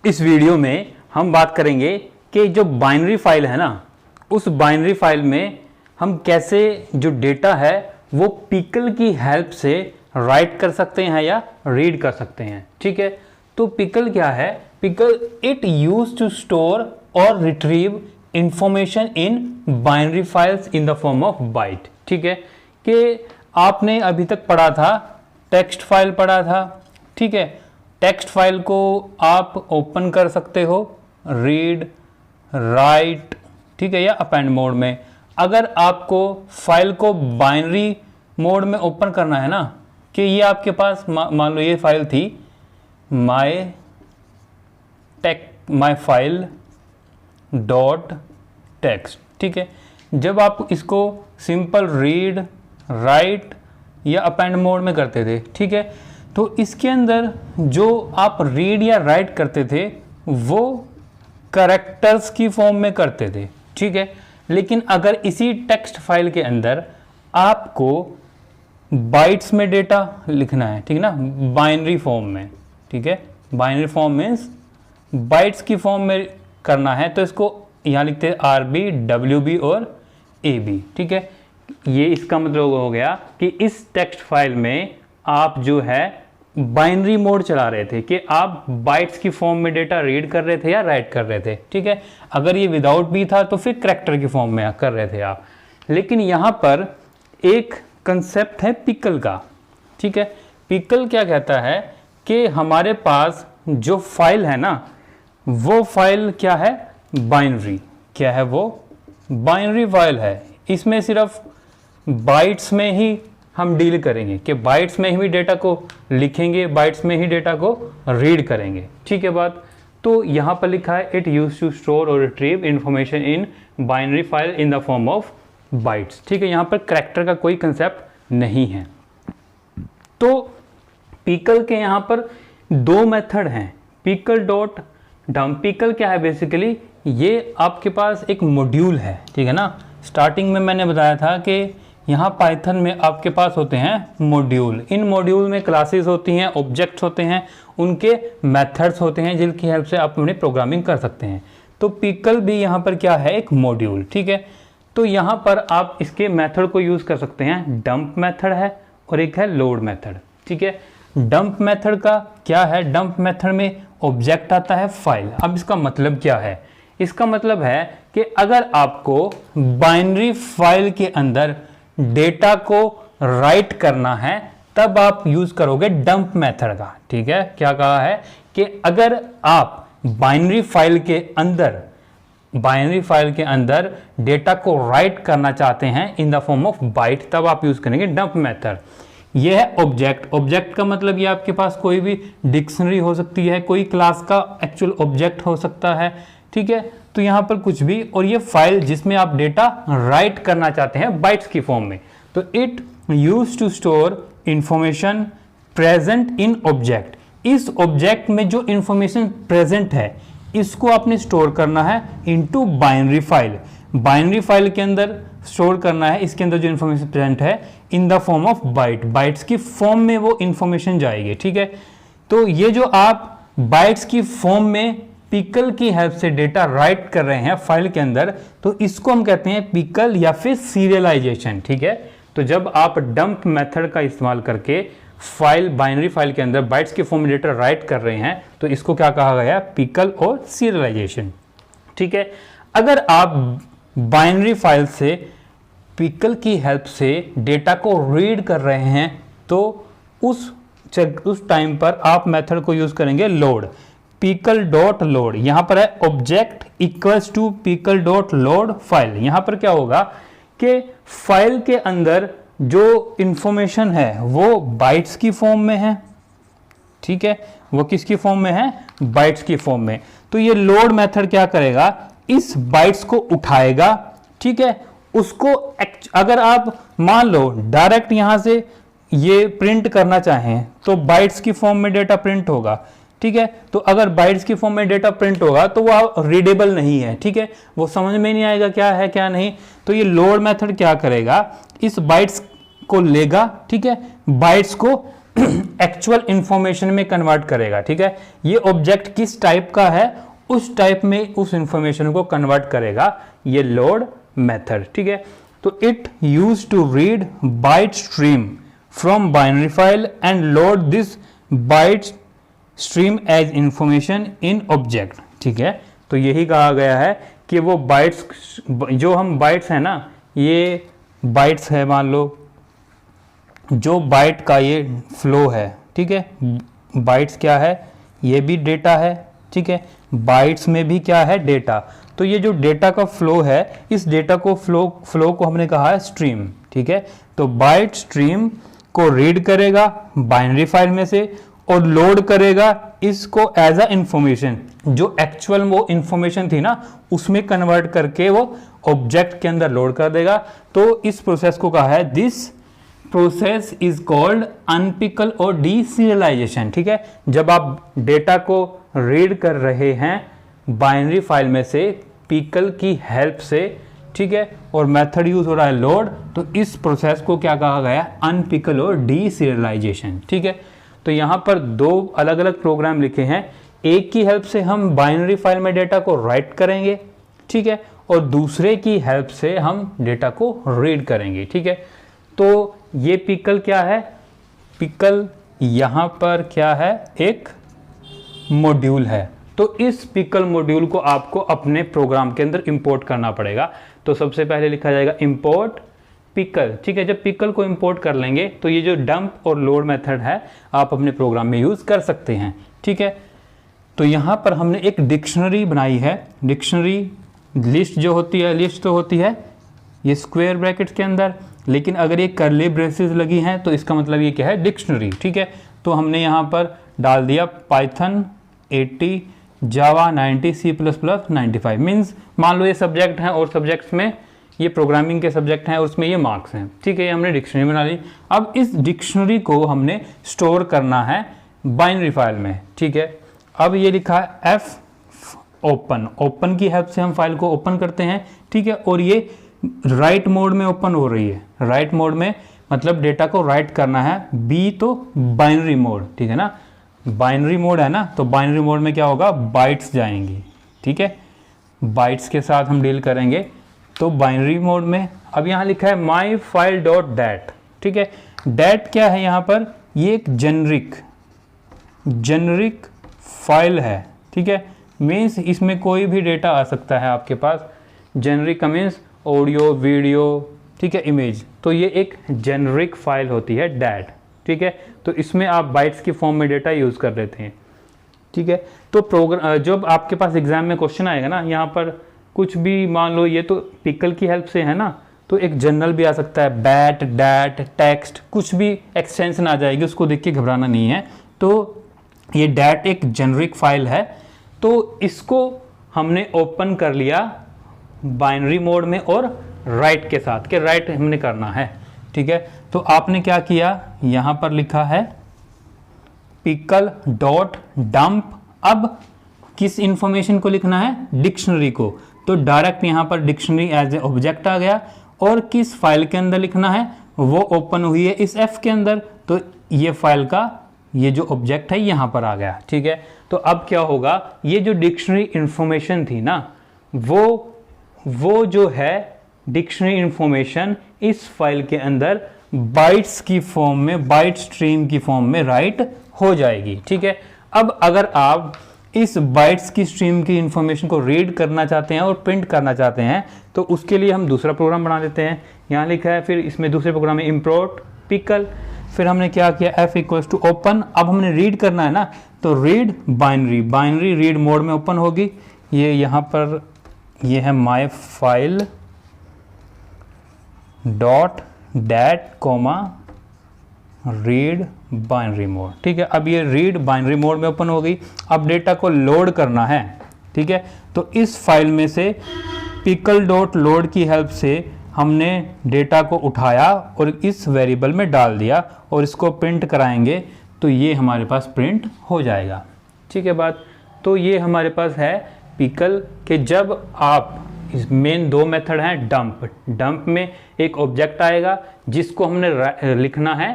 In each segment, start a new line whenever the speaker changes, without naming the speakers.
इस वीडियो में हम बात करेंगे कि जो बाइनरी फाइल है ना, उस बाइनरी फाइल में हम कैसे जो डेटा है वो पिकल की हेल्प से राइट कर सकते हैं या रीड कर सकते हैं। ठीक है, तो पिकल क्या है? Pickle it use to store और retrieve information in binary files in the form of byte. ठीक है, कि आपने अभी तक पढ़ा था टेक्स्ट फाइल पढ़ा था। ठीक है, टेक्स्ट फाइल को आप ओपन कर सकते हो रीड, राइट, ठीक है, या अपेंड मोड में। अगर आपको फाइल को बाइनरी मोड में ओपन करना है ना, कि ये आपके पास मान लो ये फाइल थी माई फाइल डॉट टेक्स्ट। ठीक है, जब आप इसको सिंपल रीड, राइट या अपेंड मोड में करते थे, ठीक है, तो इसके अंदर जो आप रीड या राइट करते थे वो कैरेक्टर्स की फॉर्म में करते थे। ठीक है, लेकिन अगर इसी टेक्स्ट फाइल के अंदर आपको बाइट्स में डेटा लिखना है, ठीक है ना, बाइनरी फॉर्म में, ठीक है, बाइनरी फॉर्म मीन्स बाइट्स की फॉर्म में करना है, तो इसको यहाँ लिखते हैं RB, WB और AB। ठीक है, ये इसका मतलब हो गया कि इस टेक्स्ट फाइल में आप जो है बाइनरी मोड चला रहे थे, कि आप बाइट्स की फॉर्म में डेटा रीड कर रहे थे या राइट कर रहे थे। ठीक है, अगर ये विदाउट बी था तो फिर कैरेक्टर की फॉर्म में कर रहे थे आप। लेकिन यहाँ पर एक कंसेप्ट है पिकल का। ठीक है, पिकल क्या कहता है कि हमारे पास जो फाइल है ना, वो फाइल क्या है? बाइनरी। क्या है वो? बाइनरी फाइल है। इसमें सिर्फ बाइट्स में ही हम डील करेंगे, कि बाइट्स में ही डेटा को लिखेंगे, बाइट्स में ही डेटा को रीड करेंगे। ठीक है बात। तो यहाँ पर लिखा है इट यूज टू स्टोर और retrieve information in binary file in the form of bytes. ठीक है, यहाँ पर कैरेक्टर का कोई कंसेप्ट नहीं है। तो पिकल के यहाँ पर दो मेथड हैं, पिकल डॉट डम्प। पिकल क्या है? बेसिकली ये आपके पास एक मॉड्यूल है, ठीक है ना। स्टार्टिंग में मैंने बताया था कि यहाँ पाइथन में आपके पास होते हैं मॉड्यूल। इन मॉड्यूल में क्लासेस होती हैं, ऑब्जेक्ट्स होते हैं, उनके मेथड्स होते हैं जिनकी हेल्प से आप अपनी प्रोग्रामिंग कर सकते हैं। तो पिकल भी यहाँ पर क्या है? एक मॉड्यूल। ठीक है, तो यहाँ पर आप इसके मेथड को यूज़ कर सकते हैं। डंप मेथड है और एक है लोड मेथड। ठीक है, डंप मेथड का क्या है? डंप मेथड में ऑब्जेक्ट आता है फाइल। अब इसका मतलब क्या है? इसका मतलब है कि अगर आपको बाइनरी फाइल के अंदर डेटा को राइट करना है तब आप यूज करोगे डंप मेथड का। ठीक है, क्या कहा है कि अगर आप बाइनरी फाइल के अंदर डेटा को राइट करना चाहते हैं इन द फॉर्म ऑफ बाइट, तब आप यूज करेंगे डंप मेथड। यह है ऑब्जेक्ट। ऑब्जेक्ट का मतलब ये आपके पास कोई भी डिक्शनरी हो सकती है, कोई क्लास का एक्चुअल ऑब्जेक्ट हो सकता है। ठीक है, तो यहाँ पर कुछ भी, और ये फाइल जिसमें आप डेटा राइट करना चाहते हैं बाइट्स की फॉर्म में। तो it use to store information present in object. इस ऑब्जेक्ट में जो इंफॉर्मेशन प्रेजेंट है इसको आपने स्टोर करना है into binary file. Binary file के अंदर स्टोर करना है इसके अंदर जो इंफॉर्मेशन प्रेजेंट है इन the form of bite. Bytes की फॉर्म में वो इंफॉर्मेशन जाएगी। ठीक है, तो ये जो आप बाइट्स की फॉर्म में पिकल की हेल्प से डेटा राइट कर रहे हैं फाइल के अंदर, तो इसको हम कहते हैं पिकल या फिर सीरियलाइजेशन। ठीक है, तो जब आप डंप मेथड का इस्तेमाल करके बाइनरी फाइल के अंदर बाइट्स के फॉर्म में डेटा राइट कर रहे हैं, तो इसको क्या कहा गया? पिकल और सीरियलाइजेशन। ठीक है, अगर आप बाइनरी फाइल से पिकल की हेल्प से डेटा को रीड कर रहे हैं तो उस टाइम पर आप मेथड को यूज करेंगे लोड। पिकल डॉट लोड, यहां पर है object equals to pickle dot load file. यहां पर क्या होगा कि फाइल के अंदर जो इंफॉर्मेशन है वो बाइट्स की फॉर्म में है। ठीक है, वो किसकी फॉर्म में है? बाइट्स की फॉर्म में। तो ये लोड मेथड क्या करेगा? इस बाइट्स को उठाएगा। ठीक है, उसको अगर आप मान लो डायरेक्ट यहां से ये प्रिंट करना चाहें तो बाइट्स की फॉर्म में डेटा प्रिंट होगा। ठीक है, तो अगर बाइट्स की फॉर्म में डेटा प्रिंट होगा तो वो रीडेबल नहीं है। ठीक है, वो समझ में नहीं आएगा क्या है क्या नहीं। तो ये लोड मेथड क्या करेगा? इस बाइट्स को लेगा, ठीक है, बाइट्स को एक्चुअल इंफॉर्मेशन में कन्वर्ट करेगा। ठीक है, ये ऑब्जेक्ट किस टाइप का है उस टाइप में उस इंफॉर्मेशन को कन्वर्ट करेगा ये लोड मेथड। ठीक है, तो it use to read byte stream from binary file and load this byte stream as information in object. ठीक है, तो यही कहा गया है कि वो बाइट्स, जो हम बाइट्स है ना, ये बाइट्स है, मान लो जो बाइट का ये फ्लो है। ठीक है, बाइट्स क्या है, ये भी डेटा है। ठीक है, बाइट्स में भी क्या है, डेटा। तो ये जो डेटा का फ्लो है, इस डेटा को फ्लो को हमने कहा है स्ट्रीम। ठीक है, तो बाइट स्ट्रीम को रीड करेगा बाइनरी फाइल में से और लोड करेगा इसको एज अ इंफॉर्मेशन, जो एक्चुअल वो इंफॉर्मेशन थी ना उसमें कन्वर्ट करके वो ऑब्जेक्ट के अंदर लोड कर देगा। तो इस प्रोसेस को कहा है, दिस प्रोसेस इज कॉल्ड अनपिकल और डीसीरियलाइजेशन। ठीक है, जब आप डेटा को रीड कर रहे हैं बाइनरी फाइल में से पिकल की हेल्प से, ठीक है, और मेथड यूज हो रहा है लोड, तो इस प्रोसेस को क्या कहा गया, अनपिकल और डीसीरियलाइजेशन। ठीक है, तो यहां पर दो अलग अलग प्रोग्राम लिखे हैं, एक की हेल्प से हम बाइनरी फाइल में डेटा को राइट करेंगे। ठीक है, और दूसरे की हेल्प से हम डेटा को रीड करेंगे। ठीक है, तो ये पिकल क्या है, पिकल यहां पर क्या है, एक मॉड्यूल है। तो इस पिकल मॉड्यूल को आपको अपने प्रोग्राम के अंदर इंपोर्ट करना पड़ेगा। तो सबसे पहले लिखा जाएगा इंपोर्ट पिकल। ठीक है, जब पिकल को इंपोर्ट कर लेंगे तो ये जो डंप और लोड मेथड है आप अपने प्रोग्राम में यूज कर सकते हैं। ठीक है, तो यहां पर हमने एक डिक्शनरी बनाई है। डिक्शनरी लिस्ट जो होती है, लिस्ट तो होती है ये स्क्वायर ब्रैकेट्स के अंदर, लेकिन अगर ये कर्ली ब्रेसेस लगी हैं तो इसका मतलब ये क्या है, डिक्शनरी। ठीक है, तो हमने यहाँ पर डाल दिया पाइथन 80, जावा 90, C++ 95। मीन्स मान लो ये सब्जेक्ट हैं और सब्जेक्ट्स में ये प्रोग्रामिंग के सब्जेक्ट हैं और उसमें ये मार्क्स हैं। ठीक है, ये हमने डिक्शनरी बना ली। अब इस डिक्शनरी को हमने स्टोर करना है बाइनरी फाइल में। ठीक है, अब ये लिखा है F ओपन, ओपन की हेल्प से हम फाइल को ओपन करते हैं। ठीक है, और ये राइट मोड में ओपन हो रही है। राइट मोड में मतलब डेटा को राइट करना है। बी तो बाइनरी मोड, ठीक है ना, बाइनरी मोड है ना, तो बाइनरी मोड में क्या होगा, बाइट्स जाएंगी। ठीक है, बाइट्स के साथ हम डील करेंगे। तो बाइनरी मोड में अब यहाँ लिखा है माई फाइल डॉट डैट। ठीक है, डैट क्या है यहाँ पर, ये एक जेनरिक फाइल है। ठीक है, मीन्स इसमें कोई भी डेटा आ सकता है आपके पास। जेनरिक का मीन्स ऑडियो, वीडियो, ठीक है, इमेज। तो ये एक जेनरिक फाइल होती है डैट। ठीक है, तो इसमें आप बाइट्स की फॉर्म में डेटा यूज कर लेते हैं। ठीक है, तो प्रोग्राम जब आपके पास एग्जाम में क्वेश्चन आएगा ना, यहाँ पर कुछ भी मान लो, ये तो पिकल की हेल्प से है ना, तो एक जनरल भी आ सकता है, बैट, डैट, टेक्स्ट, कुछ भी एक्सटेंशन आ जाएगी, उसको देख के घबराना नहीं है। तो ये डैट एक जेनरिक फाइल है, तो इसको हमने ओपन कर लिया बाइनरी मोड में और राइट के साथ, के राइट हमने करना है। ठीक है, तो आपने क्या किया, यहां पर लिखा है पिकल डॉट डंप। अब किस इंफॉर्मेशन को लिखना है, डिक्शनरी को, तो डायरेक्ट यहां पर डिक्शनरी एज ए ऑब्जेक्ट आ गया। और किस फाइल के अंदर लिखना है, वो ओपन हुई है इस एफ के अंदर, तो ये फाइल का ये जो ऑब्जेक्ट है यहां पर आ गया। ठीक है, तो अब क्या होगा, ये जो डिक्शनरी इंफॉर्मेशन थी ना, वो जो है डिक्शनरी इंफॉर्मेशन इस फाइल के अंदर बाइट्स की फॉर्म में, बाइट स्ट्रीम की फॉर्म में राइट हो जाएगी। ठीक है, अब अगर आप इस बाइट्स की स्ट्रीम की इंफॉर्मेशन को रीड करना चाहते हैं और प्रिंट करना चाहते हैं, तो उसके लिए हम दूसरा प्रोग्राम बना लेते हैं। यहाँ लिखा है, फिर इसमें दूसरे प्रोग्राम में इंपोर्ट पिकल, फिर हमने क्या किया, F इक्वल्स टू ओपन। अब हमने रीड करना है ना, तो read binary, binary read mode में ओपन होगी। ये यहाँ पर ये है my file dot dat comma read binary mode. ठीक है, अब ये रीड बाइनरी मोड में ओपन हो गई। अब डेटा को लोड करना है। ठीक है, तो इस फाइल में से पिकल डॉट लोड की हेल्प से हमने डेटा को उठाया और इस वेरिएबल में डाल दिया और इसको प्रिंट कराएंगे, तो ये हमारे पास प्रिंट हो जाएगा। ठीक है बात, तो ये हमारे पास है पिकल के जब आप इस मेन दो मेथड हैं डंप में एक ऑब्जेक्ट आएगा जिसको हमने लिखना है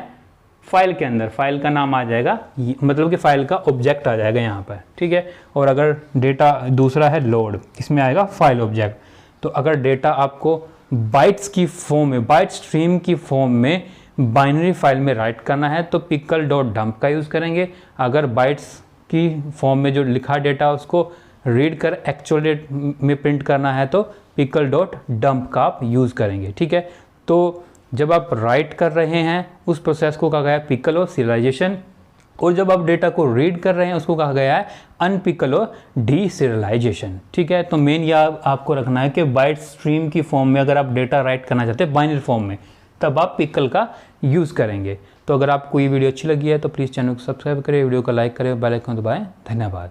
फाइल के अंदर फाइल का नाम आ जाएगा, मतलब कि फाइल का ऑब्जेक्ट आ जाएगा यहाँ पर, ठीक है। और अगर डेटा दूसरा है लोड, इसमें आएगा फाइल ऑब्जेक्ट। तो अगर डेटा आपको बाइट्स की फॉर्म में, बाइट स्ट्रीम की फॉर्म में बाइनरी फाइल में राइट करना है तो पिकल डॉट डंप का यूज़ करेंगे। अगर बाइट्स की फॉर्म में जो लिखा डेटा उसको रीड कर एक्चुअल डेट में प्रिंट करना है तो पिकल डॉट डंप का आप यूज़ करेंगे, ठीक है। तो जब आप राइट कर रहे हैं उस प्रोसेस को कहा गया है पिकल और सीरियलाइजेशन, और जब आप डेटा को रीड कर रहे हैं उसको कहा गया है अनपिकल और डी सीरियलाइजेशन, ठीक है। तो मेन यह आपको रखना है कि बाइट स्ट्रीम की फॉर्म में अगर आप डेटा राइट करना चाहते हैं बाइनरी फॉर्म में, तब आप पिकल का यूज़ करेंगे। तो अगर आपको ये वीडियो अच्छी लगी है तो प्लीज़ चैनल को सब्सक्राइब करें, वीडियो को लाइक करें, बेल आइकन दबाएं। धन्यवाद।